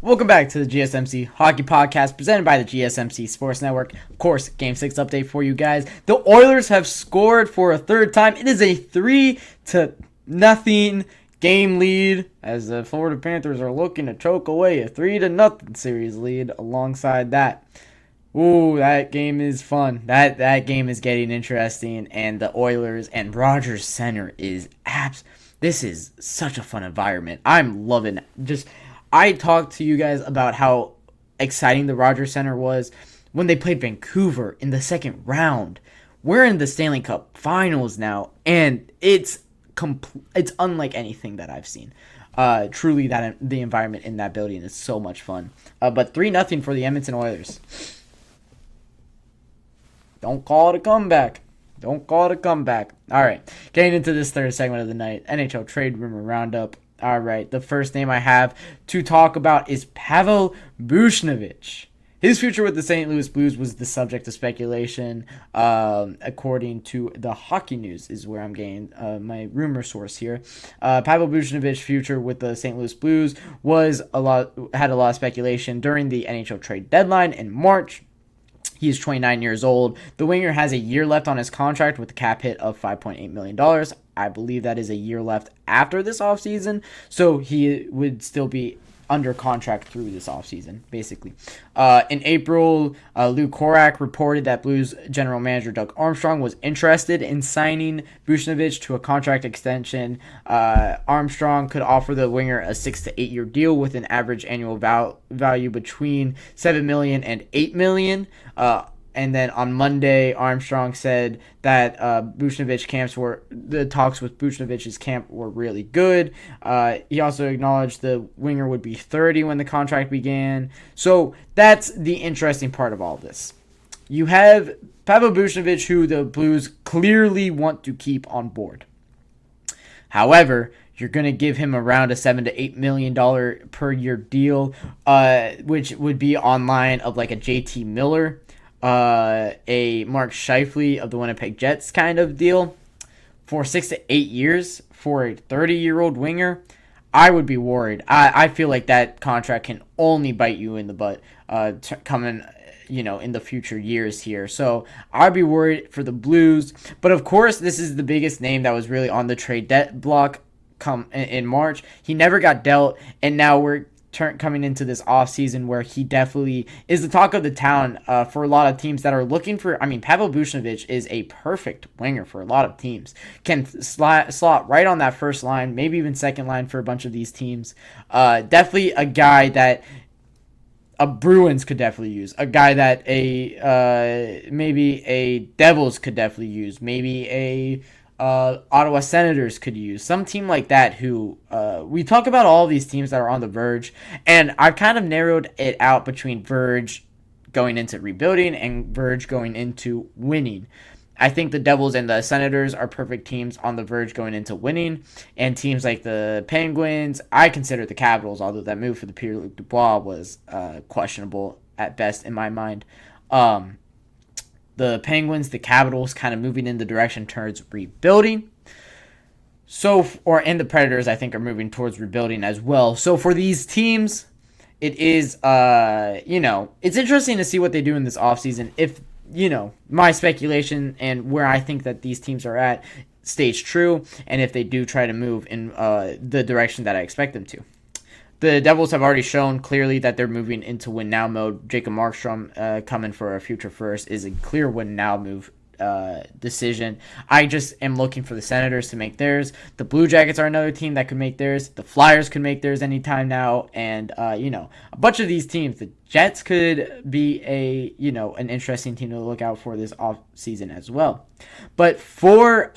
Welcome back to the GSMC Hockey Podcast presented by the GSMC Sports Network. Of course, Game 6 update for you guys. The Oilers have scored for a third time. It is a 3-0 game lead as the Florida Panthers are looking to choke away a 3-0 series lead alongside that. Ooh, that game is fun. That game is getting interesting, and the Oilers and Rogers Center is this is such a fun environment. I'm loving it. I talked to you guys about how exciting the Rogers Center was when they played Vancouver in the second round. We're in the Stanley Cup Finals now, and it's unlike anything that I've seen. Truly, the environment in that building is so much fun. But 3-0 for the Edmonton Oilers. Don't call it a comeback. All right, getting into this third segment of the night, NHL Trade Rumor Roundup. All right, the first name I have to talk about is Pavel Buchnevich. His future with the St. Louis Blues was the subject of speculation. According to the Hockey News is where I'm getting my rumor source here. Pavel Buchnevich's future with the St. Louis Blues had a lot of speculation during the NHL trade deadline in March. He is 29 years old. The winger has a year left on his contract with a cap hit of $5.8 million. I believe that is a year left after this offseason, so he would still be under contract through this offseason, basically. In April, Lou Korak reported that Blues general manager Doug Armstrong was interested in signing Buchnevich to a contract extension. Armstrong could offer the winger a 6 to 8 year deal with an average annual value between $7 million and $8 million. And then on Monday, Armstrong said that the talks with Buchnevich's camp were really good. He also acknowledged the winger would be 30 when the contract began. So that's the interesting part of all this. You have Pavel Buchnevich, who the Blues clearly want to keep on board. However, you're going to give him around a $7 to $8 million per year deal, which would be on line of like a JT Miller, a Mark Scheifele of the Winnipeg Jets kind of deal for 6 to 8 years for a 30-year-old winger. I would be worried. I feel like that contract can only bite you in the butt coming, in the future years here. So I'd be worried for the Blues. But of course, this is the biggest name that was really on the trade debt block come in March. He never got dealt, and now we're coming into this offseason where he definitely is the talk of the town for a lot of teams that are looking for. Pavel Buchnevich is a perfect winger for a lot of teams. Can slot right on that first line, maybe even second line for a bunch of these teams. Definitely a guy that a Bruins could definitely use. A guy that maybe a Devils could definitely use. Maybe a Ottawa Senators could use. Some team like that who we talk about all these teams that are on the verge, and I've kind of narrowed it out between verge going into rebuilding and verge going into winning. I think the Devils and the Senators are perfect teams on the verge going into winning, and teams like the Penguins, I consider the Capitals, although that move for the Pierre-Luc Dubois was questionable at best in my mind. The Penguins, the Capitals kind of moving in the direction towards rebuilding. And the Predators, I think, are moving towards rebuilding as well. So for these teams, it is, it's interesting to see what they do in this offseason. If, my speculation and where I think that these teams are at stays true, and if they do try to move in the direction that I expect them to. The Devils have already shown clearly that they're moving into win-now mode. Jacob Markstrom coming for a future first is a clear win-now move decision. I just am looking for the Senators to make theirs. The Blue Jackets are another team that could make theirs. The Flyers could make theirs anytime now. And, a bunch of these teams. The Jets could be an interesting team to look out for this offseason as well. But for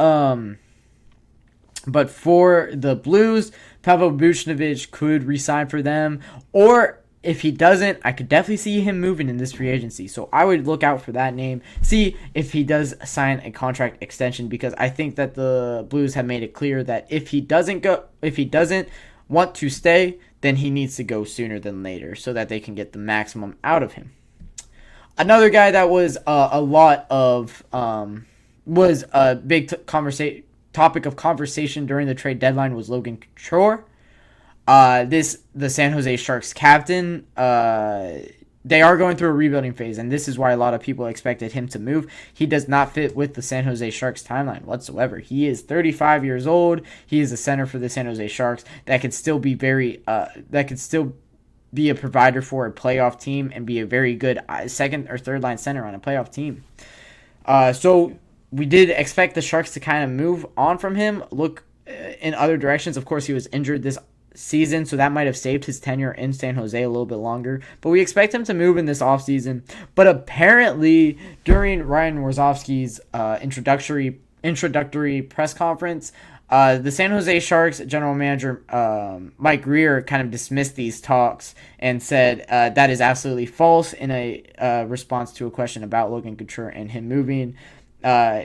the Blues, Pavel Buchnevich could re-sign for them. Or if he doesn't, I could definitely see him moving in this free agency. So I would look out for that name. See if he does sign a contract extension, because I think that the Blues have made it clear that if he doesn't want to stay, then he needs to go sooner than later so that they can get the maximum out of him. Another guy that was was a big topic of conversation during the trade deadline was Logan Couture. the San Jose Sharks captain, they are going through a rebuilding phase, and this is why a lot of people expected him to move. He does not fit with the San Jose Sharks timeline whatsoever. He is 35 years old. He is a center for the San Jose Sharks that could still be be a provider for a playoff team and be a very good second or third line center on a playoff team. So we did expect the Sharks to kind of move on from him, look in other directions. Of course, he was injured this season, so that might have saved his tenure in San Jose a little bit longer. But we expect him to move in this offseason. But apparently, during Ryan Warzowski's introductory press conference, the San Jose Sharks general manager Mike Grier kind of dismissed these talks and said that is absolutely false in a response to a question about Logan Couture and him moving.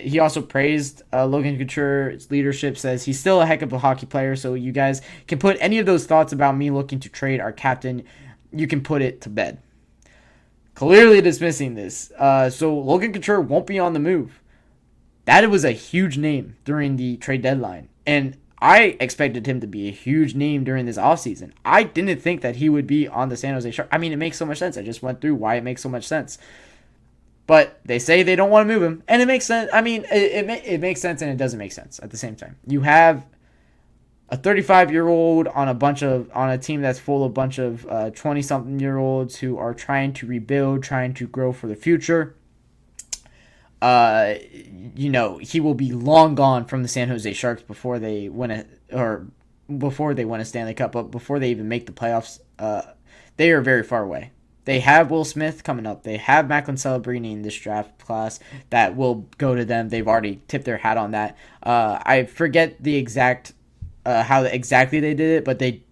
He also praised Logan Couture's leadership, says he's still a heck of a hockey player, so you guys can put any of those thoughts about me looking to trade our captain, you can put it to bed. Clearly dismissing this. So Logan Couture won't be on the move. That was a huge name during the trade deadline, and I expected him to be a huge name during this offseason. I didn't think that he would be on the San Jose Sharks. I mean, it makes so much sense. I just went through why it makes so much sense. But they say they don't want to move him, and it makes sense. I mean, it makes sense and it doesn't make sense at the same time. You have a 35-year-old on a team that's full of a bunch of 20-something-year-olds who are trying to rebuild, trying to grow for the future. He will be long gone from the San Jose Sharks before they win a Stanley Cup, but before they even make the playoffs, they are very far away. They have Will Smith coming up. They have Macklin Celebrini in this draft class that will go to them. They've already tipped their hat on that. I forget the exact how exactly they did it, but they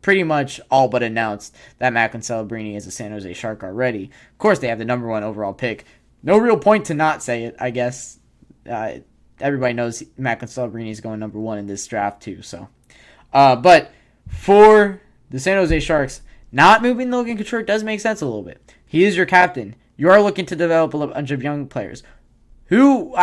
pretty much all but announced that Macklin Celebrini is a San Jose Shark already. Of course, they have the number 1 overall pick. No real point to not say it, I guess. Everybody knows Macklin Celebrini is going number 1 in this draft too. So, but for the San Jose Sharks, not moving Logan Couture does make sense a little bit. He is your captain. You are looking to develop a bunch of young players. Who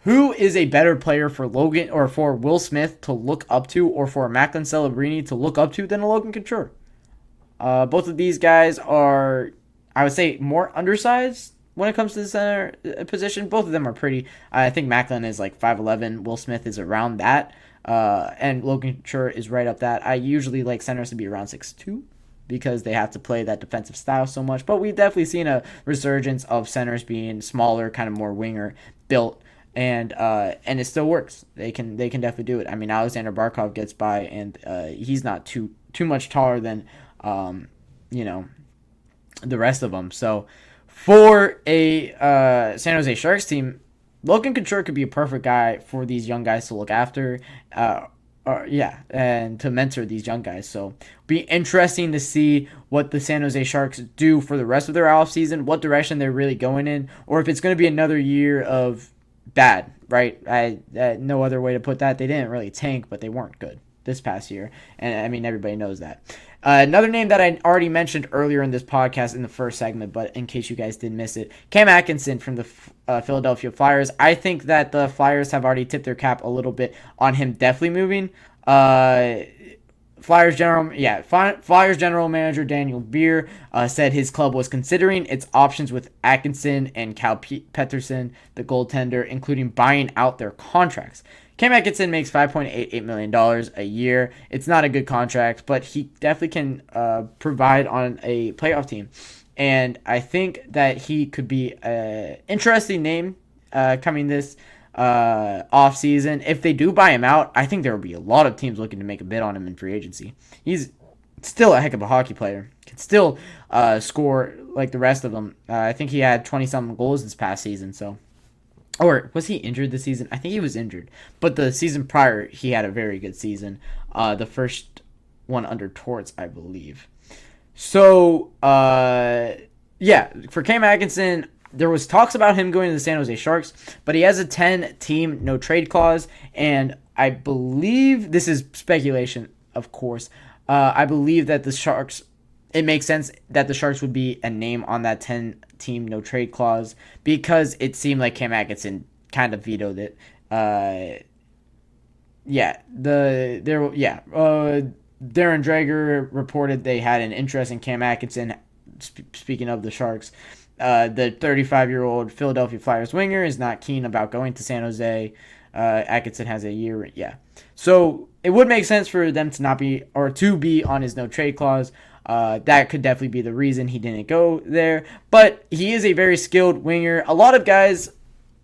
is a better player for Logan or for Will Smith to look up to, or for Macklin Celebrini to look up to, than a Logan Couture? Both of these guys are, I would say, more undersized when it comes to the center position. Both of them are pretty. I think Macklin is like 5'11". Will Smith is around that. And Logan Couture is right up that. I usually like centers to be around 6'2", because they have to play that defensive style so much. But we've definitely seen a resurgence of centers being smaller, kind of more winger built, and it still works. They can definitely do it. I mean, Alexander Barkov gets by, and he's not too much taller than the rest of them. So for a San Jose Sharks team, Logan Couture could be a perfect guy for these young guys to look after, and to mentor these young guys. So be interesting to see what the San Jose Sharks do for the rest of their offseason, what direction they're really going in, or if it's going to be another year of bad, right? No other way to put that. They didn't really tank, but they weren't good this past year, and I mean, everybody knows that. Another name that I already mentioned earlier in this podcast in the first segment, but in case you guys did miss it, Cam Atkinson from the Philadelphia Flyers. I think that the Flyers have already tipped their cap a little bit on him definitely moving. Flyers general manager Daniel Beer said his club was considering its options with Atkinson and Cal Peterson, the goaltender, including buying out their contracts. Cam Atkinson makes $5.88 million a year. It's not a good contract, but he definitely can provide on a playoff team. And I think that he could be an interesting name coming this offseason. If they do buy him out, I think there will be a lot of teams looking to make a bid on him in free agency. He's still a heck of a hockey player. Can still score like the rest of them. I think he had 20-something goals this past season, so... Or was he injured this season? I think he was injured. But the season prior, he had a very good season. The first one under Torts, I believe. So, for Cam Atkinson, there was talks about him going to the San Jose Sharks, but he has a 10-team no-trade clause, and I believe, this is speculation, of course, I believe that the Sharks... It makes sense that the Sharks would be a name on that 10-team no-trade clause because it seemed like Cam Atkinson kind of vetoed it. Darren Dreger reported they had an interest in Cam Atkinson. Speaking of the Sharks, the 35-year-old Philadelphia Flyers winger is not keen about going to San Jose. Atkinson has a year. Yeah. So it would make sense for them to not be, or to be on his no trade clause. That could definitely be the reason he didn't go there. But he is a very skilled winger. A lot of guys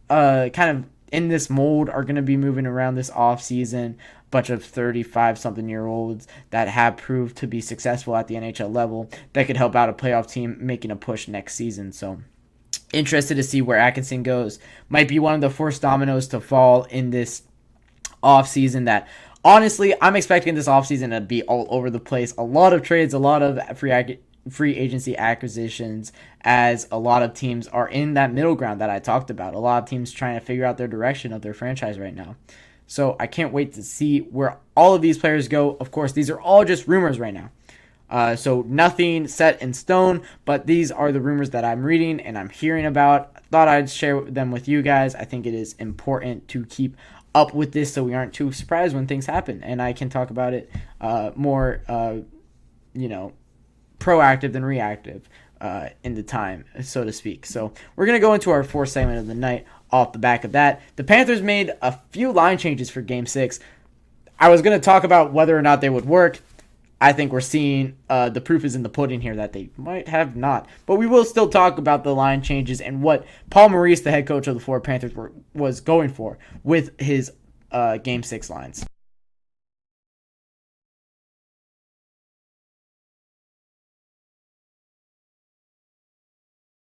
kind of in this mold are going to be moving around this offseason. Bunch of 35-something-year-olds that have proved to be successful at the NHL level that could help out a playoff team making a push next season. So interested to see where Atkinson goes. Might be one of the first dominoes to fall in this offseason that honestly I'm expecting this offseason to be all over the place. A lot of trades, a lot of free agency acquisitions, as a lot of teams are in that middle ground that I talked about. A lot of teams trying to figure out their direction of their franchise right now. So I can't wait to see where all of these players go. Of course, these are all just rumors right now. So nothing set in stone, but these are the rumors that I'm reading and I'm hearing about. I thought I'd share them with you guys. I think it is important to keep up with this so we aren't too surprised when things happen. And I can talk about it more, proactive than reactive in the time, so to speak. So we're going to go into our fourth segment of the night. Off the back of that, the Panthers made a few line changes for Game 6. I was going to talk about whether or not they would work. I think we're seeing the proof is in the pudding here that they might have not. But we will still talk about the line changes and what Paul Maurice, the head coach of the Florida Panthers, was going for with his Game 6 lines.